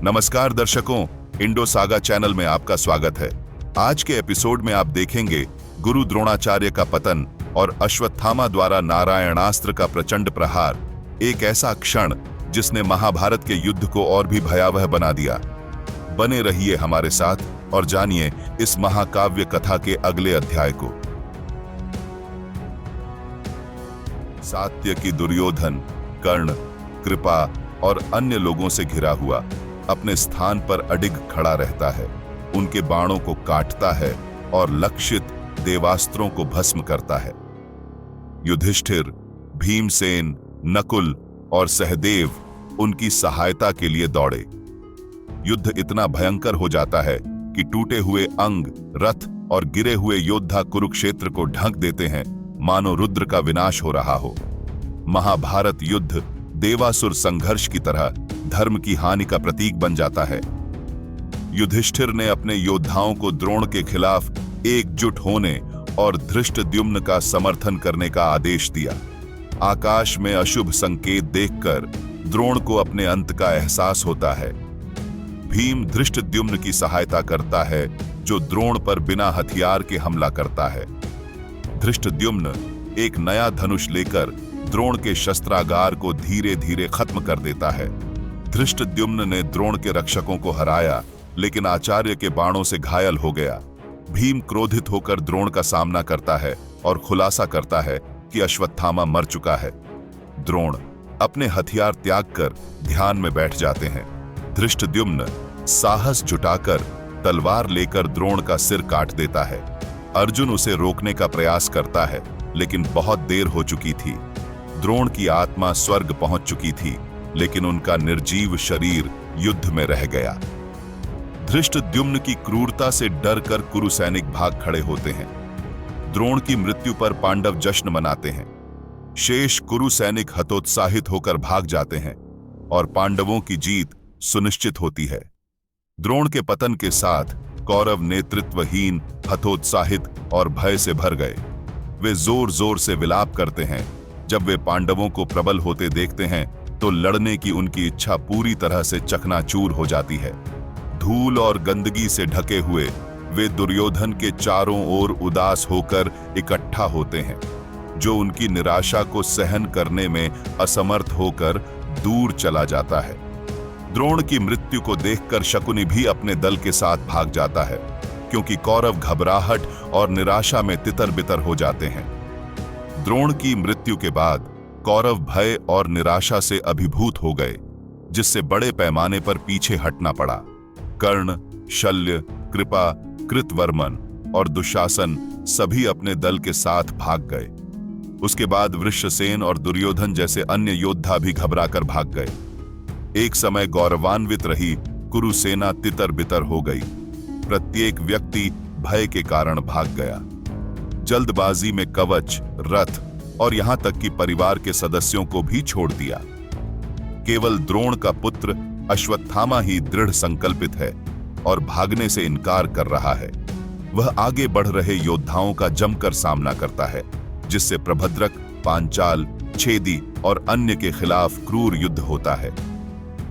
नमस्कार दर्शकों, Indo saga channel में आपका स्वागत है। आज के एपिसोड में आप देखेंगे गुरु द्रोणाचार्य का पतन और अश्वत्थामा द्वारा नारायणास्त्र का प्रचंड प्रहार, एक ऐसा क्षण जिसने महाभारत के युद्ध को और भी भयावह बना दिया। बने रहिए हमारे साथ और जानिए इस महाकाव्य कथा के अगले अध्याय को। सात्यकी दुर्योधन, कर्ण, कृपा और अन्य लोगों से घिरा हुआ अपने स्थान पर अडिग खड़ा रहता है, उनके बाणों को काटता है और लक्षित देवास्त्रों को भस्म करता है। युधिष्ठिर, भीमसेन, नकुल और सहदेव उनकी सहायता के लिए दौड़े। युद्ध इतना भयंकर हो जाता है कि टूटे हुए अंग, रथ और गिरे हुए योद्धा कुरुक्षेत्र को ढक देते हैं, मानो रुद्र का विनाश हो रहा हो। महाभारत युद्ध देवासुर संघर्ष की तरह धर्म की हानि का प्रतीक बन जाता है। युधिष्ठिर ने अपने योद्धाओं को द्रोण के खिलाफ एकजुट होने और धृष्टद्युम्न का समर्थन करने का आदेश दिया। आकाश में अशुभ संकेत देखकर द्रोण को अपने अंत का एहसास होता है। भीम धृष्टद्युम्न की सहायता करता है, जो द्रोण पर बिना हथियार के हमला करता है। धृष्टद्युम्न एक नया धनुष लेकर द्रोण के शस्त्रागार को धीरे धीरे खत्म कर देता है। धृष्टद्युम्न ने द्रोण के रक्षकों को हराया, लेकिन आचार्य के बाणों से घायल हो गया। भीम क्रोधित होकर द्रोण का सामना करता है और खुलासा करता है कि अश्वत्थामा मर चुका है। द्रोण अपने हथियार त्याग कर ध्यान में बैठ जाते हैं। धृष्टद्युम्न साहस जुटाकर तलवार लेकर द्रोण का सिर काट देता है। अर्जुन उसे रोकने का प्रयास करता है, लेकिन बहुत देर हो चुकी थी। द्रोण की आत्मा स्वर्ग पहुंच चुकी थी, लेकिन उनका निर्जीव शरीर युद्ध में रह गया। धृष्टद्युम्न की क्रूरता से डरकर कुरु सैनिक भाग खड़े होते हैं। द्रोण की मृत्यु पर पांडव जश्न मनाते हैं। शेष कुरु सैनिक हतोत्साहित होकर भाग जाते हैं और पांडवों की जीत सुनिश्चित होती है। द्रोण के पतन के साथ कौरव नेतृत्वहीन, हतोत्साहित और भय से भर गए। वे जोर जोर से विलाप करते हैं। जब वे पांडवों को प्रबल होते देखते हैं तो लड़ने की उनकी इच्छा पूरी तरह से चकनाचूर हो जाती है। धूल और गंदगी से ढके हुए वे दुर्योधन के चारों ओर उदास होकर इकट्ठा होते हैं, जो उनकी निराशा को सहन करने में असमर्थ होकर दूर चला जाता है। द्रोण की मृत्यु को देखकर शकुनि भी अपने दल के साथ भाग जाता है, क्योंकि कौरव घबराहट और निराशा में तितर-बितर हो जाते हैं। द्रोण की मृत्यु के बाद कौरव भय और निराशा से अभिभूत हो गए, जिससे बड़े पैमाने पर पीछे हटना पड़ा। कर्ण, शल्य, कृपा, कृतवर्मन और दुशासन सभी अपने दल के साथ भाग गए। उसके बाद वृषसेन और दुर्योधन जैसे अन्य योद्धा भी घबराकर भाग गए। एक समय गौरवान्वित रही कुरु सेना तितर-बितर हो गई। प्रत्येक व्यक्ति भय के कारण भाग गया। जल्दबाजी में कवच, रथ और यहां तक कि परिवार के सदस्यों को भी छोड़ दिया। केवल द्रोण का पुत्र अश्वत्थामा ही दृढ़ संकल्पित है और भागने से इनकार कर रहा है। वह आगे बढ़ रहे योद्धाओं का जमकर सामना करता है, जिससे प्रभद्रक, पांचाल, छेदी और अन्य के खिलाफ क्रूर युद्ध होता है।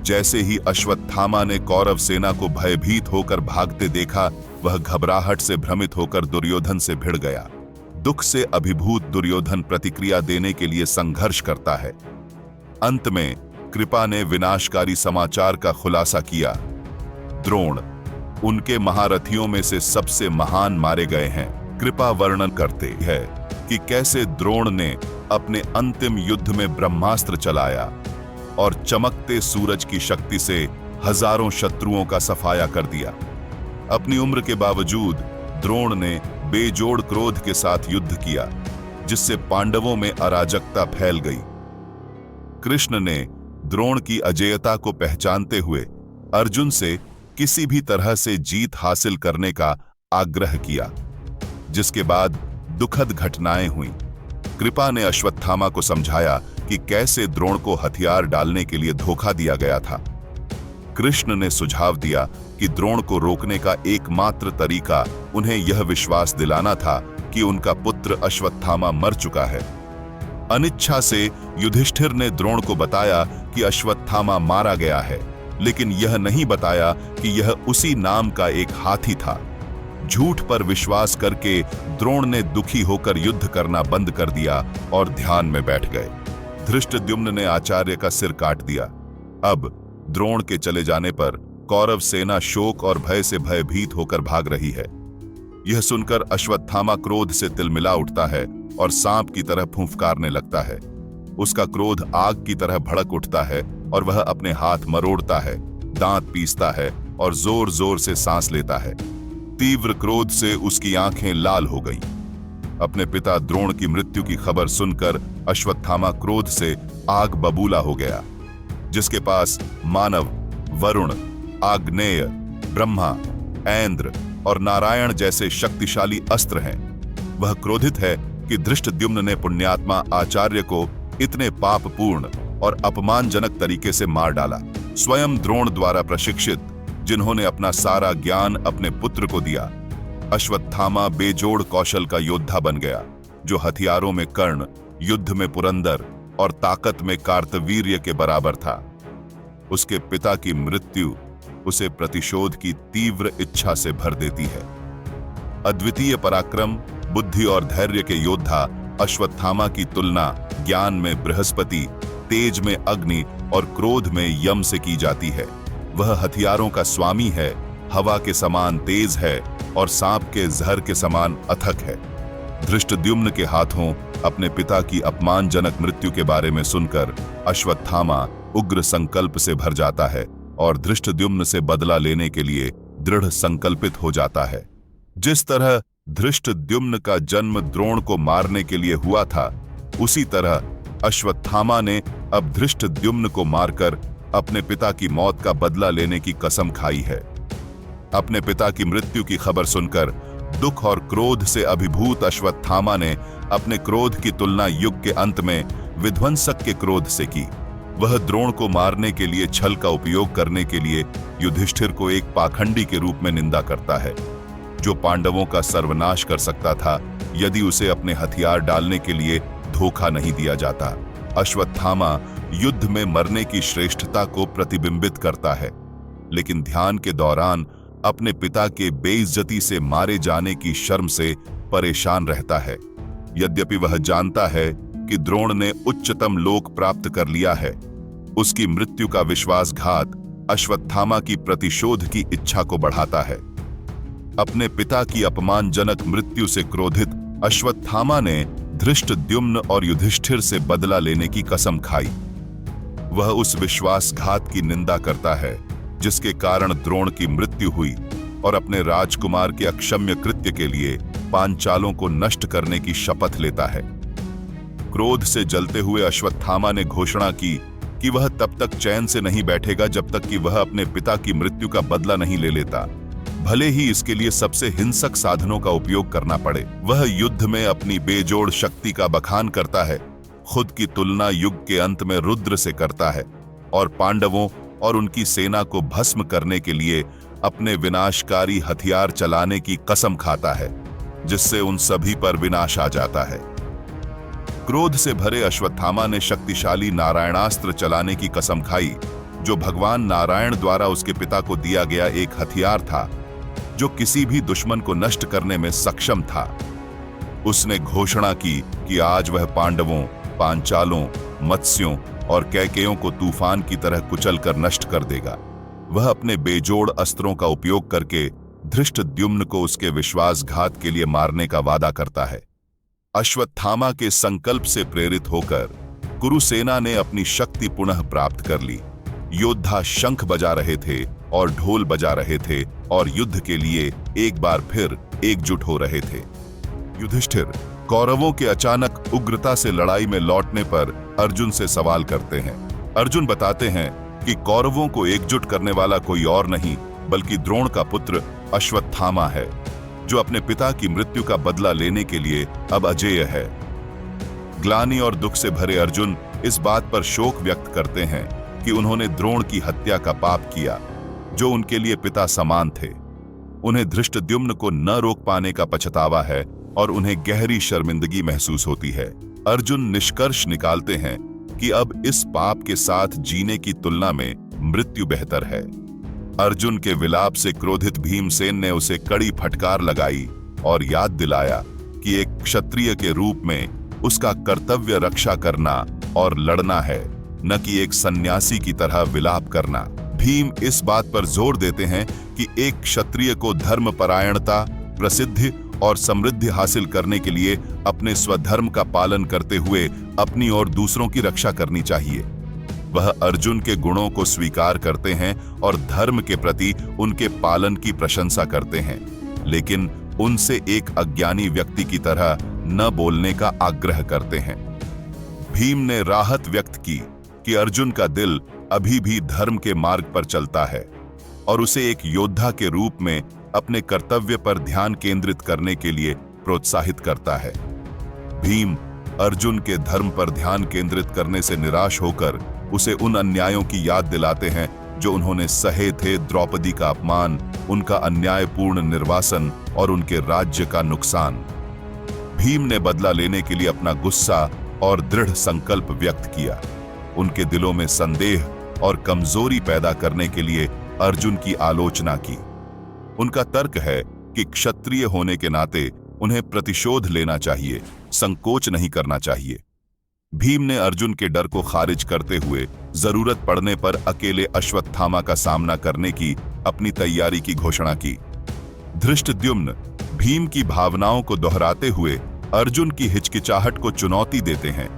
जैसे ही अश्वत्थामा ने कौरव सेना को भयभीत होकर भागते देखा, वह घबराहट से भ्रमित होकर दुर्योधन से भिड़ गया। दुख से अभिभूत दुर्योधन प्रतिक्रिया देने के लिए संघर्ष करता है। अंत में कृपा ने विनाशकारी समाचार का खुलासा किया। द्रोण उनके महारथियों में से सबसे महान मारे गए हैं। कृपा वर्णन करते हैं कि कैसे द्रोण ने अपने अंतिम युद्ध में ब्रह्मास्त्र चलाया और चमकते सूरज की शक्ति से हजारों शत्रुओं का सफाया कर दिया। अपनी उम्र के बावजूद द्रोण ने बेजोड़ क्रोध के साथ युद्ध किया, जिससे पांडवों में अराजकता फैल गई। कृष्ण ने द्रोण की अजेयता को पहचानते हुए अर्जुन से किसी भी तरह से जीत हासिल करने का आग्रह किया, जिसके बाद दुखद घटनाएं हुईं। कृपा ने अश्वत्थामा को समझाया कि कैसे द्रोण को हथियार डालने के लिए धोखा दिया गया था। कृष्ण ने सुझाव दिया कि द्रोण को रोकने का एकमात्र तरीका उन्हें यह विश्वास दिलाना था कि उनका पुत्र अश्वत्थामा मर चुका है। अनिच्छा से युधिष्ठिर ने द्रोण को बताया कि अश्वत्थामा मारा गया है, लेकिन यह नहीं बताया कि यह उसी नाम का एक हाथी था। झूठ पर विश्वास करके द्रोण ने दुखी होकर युद्ध करना बंद कर दिया और ध्यान में बैठ गए। धृष्टद्युम्न ने आचार्य का सिर काट दिया। अब द्रोण के चले जाने पर कौरव सेना शोक और भय से भयभीत होकर भाग रही है। यह सुनकर अश्वत्थामा क्रोध से तिलमिला उठता है और सांप की तरह फूंफकारने लगता है। उसका क्रोध आग की तरह भड़क उठता है और वह अपने हाथ मरोड़ता है, दांत पीसता है और जोर जोर से सांस लेता है। तीव्र क्रोध से उसकी आंखें लाल हो गईं। अपने पिता द्रोण की मृत्यु की खबर सुनकर अश्वत्थामा क्रोध से आग बबूला हो गया। जिसके पास मानव, वरुण, आग्नेय, ब्रह्मा, ऐन्द्र और नारायण जैसे शक्तिशाली अस्त्र हैं, वह क्रोधित है कि धृष्टद्युम्न ने पुण्यात्मा आचार्य को इतने पापपूर्ण और अपमानजनक तरीके से मार डाला। स्वयं द्रोण द्वारा प्रशिक्षित, जिन्होंने अपना सारा ज्ञान अपने पुत्र को दिया, अश्वत्थामा बेजोड़ कौशल का योद्धा बन गया, जो हथियारों में कर्ण, युद्ध में पुरंदर और ताकत में कार्तवीर्य के बराबर था। उसके पिता की मृत्यु उसे प्रतिशोध की तीव्र इच्छा से भर देती है। अद्वितीय पराक्रम, बुद्धि और धैर्य के योद्धा अश्वत्थामा की तुलना ज्ञान में बृहस्पति, तेज में अग्नि और क्रोध में यम से की जाती है। वह हथियारों का स्वामी है, हवा के समान तेज है और सांप के जहर के समान अथक है। धृष्टद्युम्न के हाथों अपने पिता की अपमानजनक मृत्यु के बारे में सुनकर अश्वत्थामा उग्र संकल्प से भर जाता है और धृष्टद्युम्न से बदला लेने के लिए दृढ़ संकल्पित हो जाता है। जिस तरह धृष्टद्युम्न का जन्म द्रोण को मारने के लिए हुआ था, उसी तरह अश्वत्थामा ने अब धृष्टद्युम्न को मारकर अपने पिता की मौत का बदला लेने की कसम खाई है। अपने पिता की मृत्यु की खबर सुनकर दुख और क्रोध से अभिभूत अश्वत्थामा ने अपने क्रोध की तुलना युग के अंत में विध्वंसक के क्रोध से की। वह द्रोण को मारने के लिए छल का उपयोग करने के लिए युधिष्ठिर को एक पाखंडी के रूप में निंदा करता है, जो पांडवों का सर्वनाश कर सकता था यदि उसे अपने हथियार डालने के लिए धोखा नहीं दिया जाता। अश्वत्थामा युद्ध में मरने की श्रेष्ठता को प्रतिबिंबित करता है, लेकिन ध्यान के दौरान अपने पिता के बेइज्जती से मारे जाने की शर्म से परेशान रहता है। यद्यपि वह जानता है कि द्रोण ने उच्चतम लोक प्राप्त कर लिया है, उसकी मृत्यु का विश्वासघात अश्वत्थामा की प्रतिशोध की इच्छा को बढ़ाता है। अपने पिता की अपमानजनक मृत्यु से क्रोधित अश्वत्थामा ने धृष्टद्युम्न और युधिष्ठिर से बदला लेने की कसम खाई। वह उस विश्वासघात की निंदा करता है जिसके कारण द्रोण की मृत्यु हुई और अपने राजकुमार के अक्षम्य कृत्य के लिए पांचालों को नष्ट करने की शपथ लेता है। क्रोध से जलते हुए अश्वत्थामा ने घोषणा की कि वह तब तक चैन से नहीं बैठेगा जब तक कि वह अपने पिता की मृत्यु का बदला नहीं ले लेता, भले ही इसके लिए सबसे हिंसक साधनों का उपयोग करना पड़े। वह युद्ध में अपनी बेजोड़ शक्ति का बखान करता है, खुद की तुलना युग के अंत में रुद्र से करता है और पांडवों और उनकी सेना को भस्म करने के लिए अपने विनाशकारी हथियार चलाने की कसम खाता है, जिससे उन सभी पर विनाश आ जाता है। क्रोध से भरे अश्वत्थामा ने शक्तिशाली नारायणास्त्र चलाने की कसम खाई, जो भगवान नारायण द्वारा उसके पिता को दिया गया एक हथियार था जो किसी भी दुश्मन को नष्ट करने में सक्षम था। उसने घोषणा की कि आज वह पांडवों, पांचालों, मत्स्यों और कैकेयों को तूफान की तरह कुचलकर नष्ट कर देगा। वह अपने बेजोड़ अस्त्रों का उपयोग करके धृष्टद्युम्न को उसके विश्वासघात के लिए मारने का वादा करता है। अश्वत्थामा के संकल्प से प्रेरित होकर कुरुसेना ने अपनी शक्ति पुनः प्राप्त कर ली। योद्धा शंख बजा रहे थे और ढोल बजा रहे थे और युद्ध के लिए एक बार फिर एकजुट हो रहे थे। युधिष्ठिर कौरवों के अचानक उग्रता से लड़ाई में लौटने पर अर्जुन से सवाल करते हैं। अर्जुन बताते हैं कि कौरवों को एकजुट करने वाला कोई और नहीं बल्कि द्रोण का पुत्र अश्वत्थामा है, जो अपने पिता की मृत्यु का बदला लेने के लिए अब अजेय है। ग्लानि और दुख से भरे अर्जुन इस बात पर शोक व्यक्त करते हैं कि उन्होंने द्रोण की हत्या का पाप किया, जो उनके लिए पिता समान थे। उन्हें धृष्टद्युम्न को न रोक पाने का पछतावा है और उन्हें गहरी शर्मिंदगी महसूस होती है। अर्जुन निष्कर्ष निकालते हैं कि अब इस पाप के साथ जीने की तुलना में मृत्यु बेहतर है। अर्जुन के विलाप से क्रोधित भीमसेन ने उसे कड़ी फटकार लगाई और याद दिलाया कि एक क्षत्रिय के रूप में उसका कर्तव्य रक्षा करना और लड़ना है, न कि एक सन्यासी की तरह विलाप करना। भीम इस बात पर जोर देते हैं कि एक क्षत्रिय को धर्मपरायणता, प्रसिद्धि और समृद्धि हासिल करने के लिए अपने स्वधर्म का पालन करते हुए अपनी और दूसरों की रक्षा करनी चाहिए। वह अर्जुन के गुणों को स्वीकार करते हैं और धर्म के प्रति उनके पालन की प्रशंसा करते हैं, लेकिन उनसे एक अज्ञानी व्यक्ति की तरह न बोलने का आग्रह करते हैं। भीम ने राहत व्यक्त की कि अर्जुन का दिल अभी भी धर्म के मार्ग पर चलता है और उसे एक योद्धा के रूप में अपने कर्तव्य पर ध्यान केंद्रित करने के लिए प्रोत्साहित करता है। भीम अर्जुन के धर्म पर ध्यान केंद्रित करने से निराश होकर उसे उन अन्यायों की याद दिलाते हैं जो उन्होंने सहे थे। द्रौपदी का अपमान, उनका अन्यायपूर्ण निर्वासन और उनके राज्य का नुकसान। भीम ने बदला लेने के लिए अपना गुस्सा और दृढ़ संकल्प व्यक्त किया। उनके दिलों में संदेह और कमजोरी पैदा करने के लिए अर्जुन की आलोचना की। उनका तर्क है कि क्षत्रिय होने के नाते उन्हें प्रतिशोध लेना चाहिए, संकोच नहीं करना चाहिए। भीम ने अर्जुन के डर को खारिज करते हुए जरूरत पड़ने पर अकेले अश्वत्थामा का सामना करने की अपनी तैयारी की घोषणा की। धृष्टद्युम्न भीम की भावनाओं को दोहराते हुए अर्जुन की हिचकिचाहट को चुनौती देते हैं।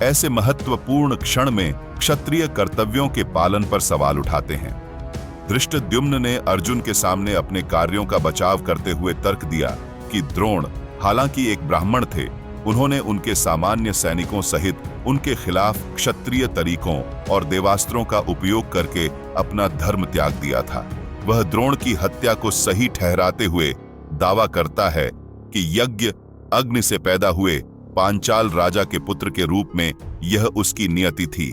ऐसे महत्वपूर्ण क्षण में क्षत्रिय कर्तव्यों के पालन पर सवाल उठाते हैं। धृष्टद्युम्न ने अर्जुन के सामने अपने कार्यों का बचाव करते हुए तर्क दिया कि द्रोण हालांकि एक ब्राह्मण थे, उन्होंने उनके सामान्य सैनिकों सहित उनके खिलाफ क्षत्रिय तरीकों और देवास्त्रों का उपयोग करके अपना धर्म त्याग दिया था। वह द्रोण की हत्या को सही ठहराते हुए दावा करता है कि यज्ञ अग्नि से पैदा हुए पांचाल राजा के पुत्र के रूप में यह उसकी नियति थी।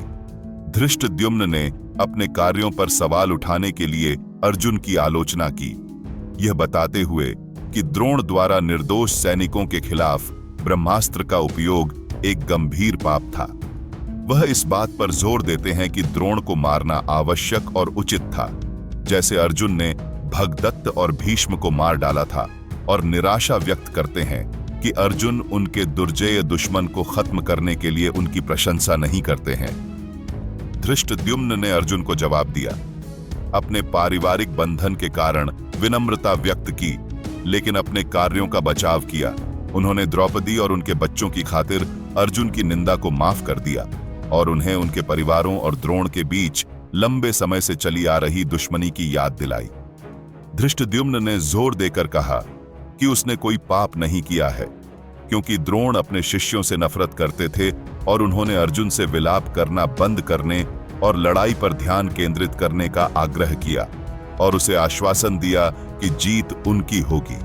धृष्टद्युम्न ने अपने कार्यों पर सवाल उठाने के लिए अर्जुन की आलोचना की, यह बताते हुए कि द्रोण द्वारा निर्दोष सैनिकों के खिलाफ ब्रह्मास्त्र का उपयोग एक गंभीर पाप था। वह इस बात पर जोर देते हैं कि द्रोण को मारना आवश्यक और उचित था, जैसे अर्जुन ने भगदत्त और भीष्म को मार डाला था, और निराशा व्यक्त करते हैं कि अर्जुन उनके दुर्जेय दुश्मन को खत्म करने के लिए उनकी प्रशंसा नहीं करते हैं। धृष्टद्युम्न ने अर्जुन को जवाब दिया, अपने पारिवारिक बंधन के कारण विनम्रता व्यक्त की, लेकिन अपने कार्यों का बचाव किया। उन्होंने द्रौपदी और उनके बच्चों की खातिर अर्जुन की निंदा को माफ कर दिया और उन्हें उनके परिवारों और द्रोण के बीच लंबे समय से चली आ रही दुश्मनी की याद दिलाई। धृष्टद्युम्न ने जोर देकर कहा कि उसने कोई पाप नहीं किया है, क्योंकि द्रोण अपने शिष्यों से नफरत करते थे और उन्होंने अर्जुन से विलाप करना बंद करने और लड़ाई पर ध्यान केंद्रित करने का आग्रह किया और उसे आश्वासन दिया कि जीत उनकी होगी।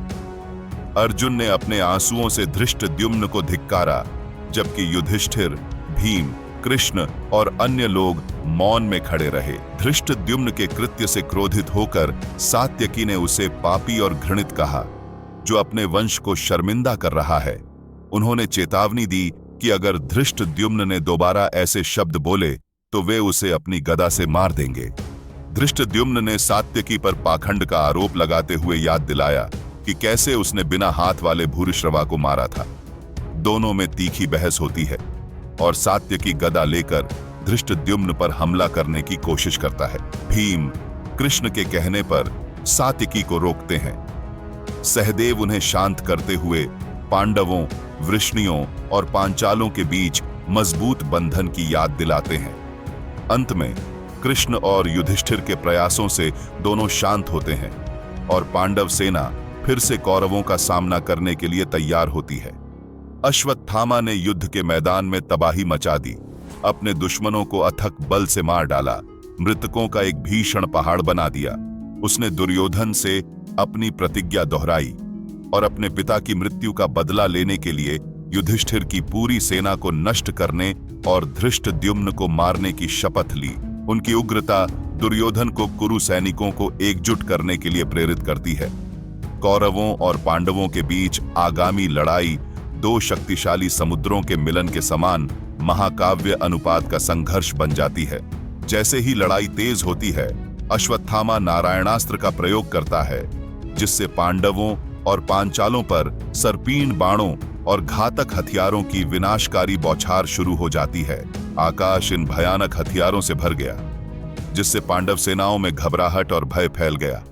अर्जुन ने अपने आंसुओं से धृष्टद्युम्न को धिक्कारा, जबकि युधिष्ठिर, भीम, कृष्ण और अन्य लोग मौन में खड़े रहे। धृष्टद्युम्न के कृत्य से क्रोधित होकर सात्यकी ने उसे पापी और घृणित कहा, जो अपने वंश को शर्मिंदा कर रहा है। उन्होंने चेतावनी दी कि अगर धृष्टद्युम्न ने दोबारा ऐसे शब्द बोले तो वे उसे अपनी गदा से मार देंगे। धृष्टद्युम्न ने सात्यकी पर पाखंड का आरोप लगाते हुए याद दिलाया कि कैसे उसने बिना हाथ वाले भूरिश्रवा को मारा था। दोनों में तीखी बहस होती है और सात्यकी गदा लेकर धृष्टद्युम्न पर हमला करने की कोशिश करता है। भीम कृष्ण के कहने पर सात्यकी को रोकते हैं। सहदेव उन्हें शांत करते हुए पांडवों, वृष्णियों और पांचालों के बीच मजबूत बंधन की याद दिलाते हैं। अंत में कृष्ण और युधिष्ठिर के प्रयासों से दोनों शांत होते हैं और पांडव सेना फिर से कौरवों का सामना करने के लिए तैयार होती है। अश्वत्थामा ने युद्ध के मैदान में तबाही मचा दी, अपने दुश्मनों को अथक बल से मार डाला, मृतकों का एक भीषण पहाड़ बना दिया। उसने दुर्योधन से अपनी प्रतिज्ञा दोहराई और अपने पिता की मृत्यु का बदला लेने के लिए युधिष्ठिर की पूरी सेना को नष्ट करने और धृष्टद्युम्न को मारने की शपथ ली। उनकी उग्रता दुर्योधन को कुरु सैनिकों को एकजुट करने के लिए प्रेरित करती है। कौरवों और पांडवों के बीच आगामी लड़ाई दो शक्तिशाली समुद्रों के मिलन के समान महाकाव्य अनुपात का संघर्ष बन जाती है। जैसे ही लड़ाई तेज होती है, अश्वत्थामा नारायणास्त्र का प्रयोग करता है, जिससे पांडवों और पांचालों पर सर्पीन बाणों और घातक हथियारों की विनाशकारी बौछार शुरू हो जाती है। आकाश इन भयानक हथियारों से भर गया, जिससे पांडव सेनाओं में घबराहट और भय फैल गया।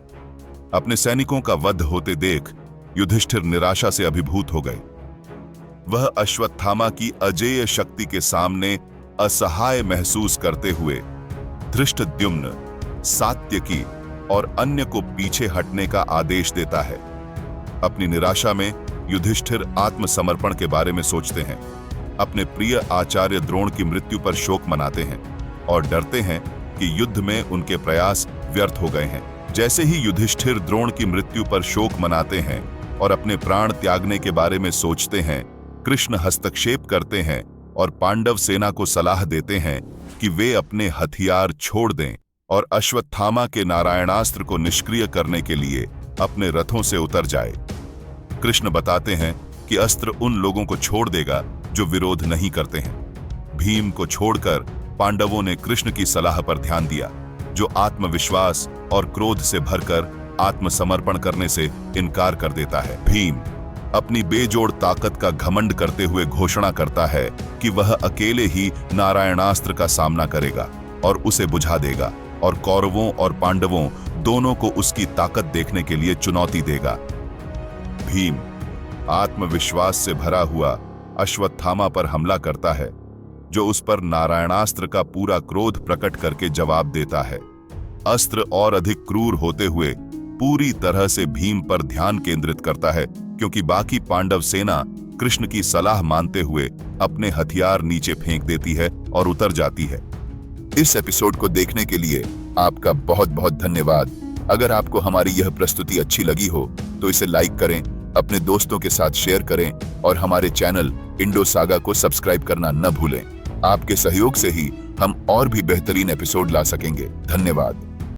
अपने सैनिकों का वध होते देख युधिष्ठिर निराशा से अभिभूत हो गए। वह अश्वत्थामा की अजेय शक्ति के सामने असहाय महसूस करते हुए धृष्टद्युम्न, सात्यकी और अन्य को पीछे हटने का आदेश देता है। अपनी निराशा में युधिष्ठिर आत्मसमर्पण के बारे में सोचते हैं, अपने प्रिय आचार्य द्रोण की मृत्यु पर शोक मनाते हैं और डरते हैं कि युद्ध में उनके प्रयास व्यर्थ हो गए हैं। जैसे ही युधिष्ठिर द्रोण की मृत्यु पर शोक मनाते हैं और अपने प्राण त्यागने के बारे में सोचते हैं, कृष्ण हस्तक्षेप करते हैं और पांडव सेना को सलाह देते हैं कि वे अपने हथियार छोड़ दें और अश्वत्थामा के नारायणास्त्र को निष्क्रिय करने के लिए अपने रथों से उतर जाए। कृष्ण बताते हैं कि अस्त्र उन लोगों को छोड़ देगा जो विरोध नहीं करते हैं। भीम को छोड़कर पांडवों ने कृष्ण की सलाह पर ध्यान दिया, जो आत्मविश्वास और क्रोध से भरकर आत्मसमर्पण करने से इनकार कर देता है। भीम अपनी बेजोड़ ताकत का घमंड करते हुए घोषणा करता है कि वह अकेले ही नारायणास्त्र का सामना करेगा और उसे बुझा देगा और कौरवों और पांडवों दोनों को उसकी ताकत देखने के लिए चुनौती देगा। भीम आत्मविश्वास से भरा हुआ अश्वत्थामा पर हमला करता है, जो उस पर नारायणास्त्र का पूरा क्रोध प्रकट करके जवाब देता है। अस्त्र और अधिक क्रूर होते हुए पूरी तरह से भीम पर ध्यान केंद्रित करता है, क्योंकि बाकी पांडव सेना कृष्ण की सलाह मानते हुए अपने हथियार नीचे फेंक देती है और उतर जाती है। इस एपिसोड को देखने के लिए आपका बहुत बहुत धन्यवाद। अगर आपको हमारी यह प्रस्तुति अच्छी लगी हो तो इसे लाइक करें, अपने दोस्तों के साथ शेयर करें और हमारे चैनल इंडो सागा को सब्सक्राइब करना न भूलें। आपके सहयोग से ही हम और भी बेहतरीन एपिसोड ला सकेंगे। धन्यवाद।